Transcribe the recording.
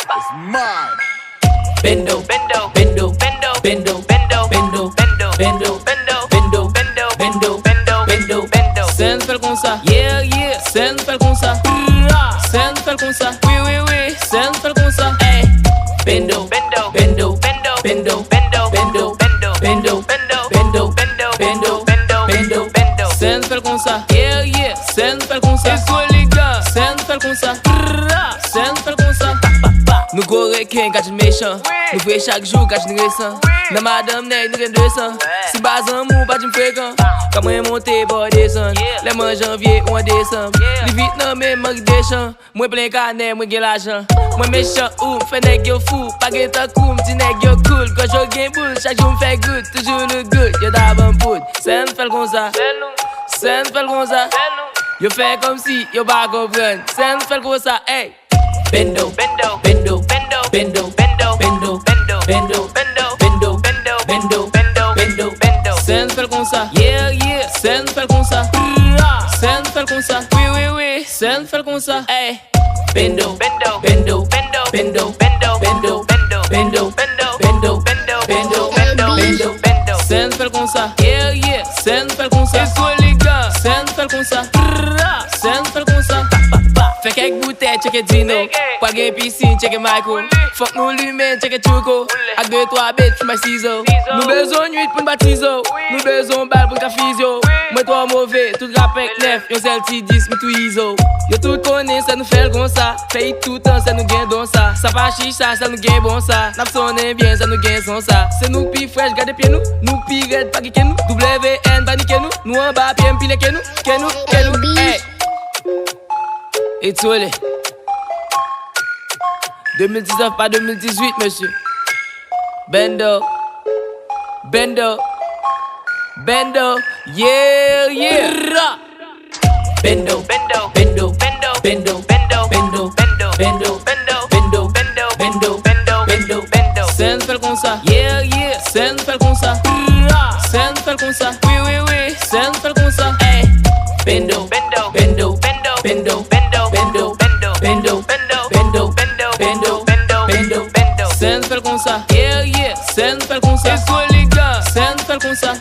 It's mad. Bendo, bendo, bendo, bendo, bendo, bendo, bendo, bendo, bendo, bendo, bendo, bendo, bendo, bendo, bendo. Sen fel comme ça, yeah, yeah. Sen fel comme ça, sen fel comme ça, oui, oui, oui. Sen fel comme ça, hey. Bendo, bendo, bendo, bendo, bendo, bendo, bendo, bendo, bendo, bendo, bendo, bendo, bendo, bendo, bendo. Sen fel comme ça, yeah, yeah. Sen fel comme ça, les gars. Sen fel comme ça, sen fel comme ça. Nous gros requins quand méchant. Nous fait chaque jour quand récent. Dans madame nèg nous gagne 200. Si bas en mou pas du fréquent. Quand moi monter pour descendre. Les mois janvier ou en décembre. Les vite non mais manque des champs. Moi plein canet, moi gagne l'argent. Moi méchant ou fait nèg yo fou. Pas gagne ta coup, m'ti nèg yo cool. Quand je gagne boule, chaque jour m'fait good. Toujours le good, yo d'avant poudre. C'est un fait comme ça. C'est un fait comme ça. Yo fait comme si yo pas comprendre. C'est un fait comme ça, hey. Bendo, bendo, bendo, bendo, bendo, bendo, bendo, bendo, bendo, bendo, bendo, bendo, bendo, bendo, bendo, bendo. Sen fel comme ça, yeah, yeah. Sen fel comme ça, sen fel comme ça, oui, oui, oui. Sen fel comme ça, hey. Bendo, bendo, bendo, bendo, bendo, bendo, bendo, bendo, bendo, bendo, bendo, bendo, bendo, bendo, bendo, bendo. Sen fel comme ça, yeah, yeah. Sen fel comme ça, les gars. Sen fel comme ça, sen fel comme ça. Fait quelques bouteilles, check it Dino. Pas gain piscine, check it Michael. Fuck nous l'humain, check it Choco. Avec 2-3 bêtes, fume ma ciseaux. Nous besoin nuit pour une baptiso. Nous besoin balle pour un physio. Moi toi mauvais, tout rapec neuf. Yon sel ti 10, mais tout iso. Yo tout connaît, ça nous fait comme ça. Fait tout temps, ça nous gagne dans ça. Ça pas chicha, ça nous gagne bon ça. N'a sonné bien, ça nous gagne sans ça. C'est nous pi fresh, gardez pied nous. Nous pi red, pas qui nous. WN, paniquez nous. Nous en bas, PM, pile que nous. Que nous, hey. Et Toilé 2019 pas 2018 monsieur. Bendo, bendo, bendo, yeah, yeah. Bendo, bendo, bendo, bendo, bendo, bendo, bendo, bendo, bendo, bendo, bendo, bendo, bendo, bendo, bendo. Sen fel comme ça, yeah, yeah. Sen fel comme ça, sen fel comme ça, oui, oui, oui. Sen fel comme ça, hey. Bendo, bendo, bendo, bendo, bendo, bendo, bendo, bendo, bendo, bendo, bendo, bendo, bendo, bendo, bendo. Sen fel comme ça, yeah, yeah. Sen fel comme ça, les gars. Sen fel comme ça.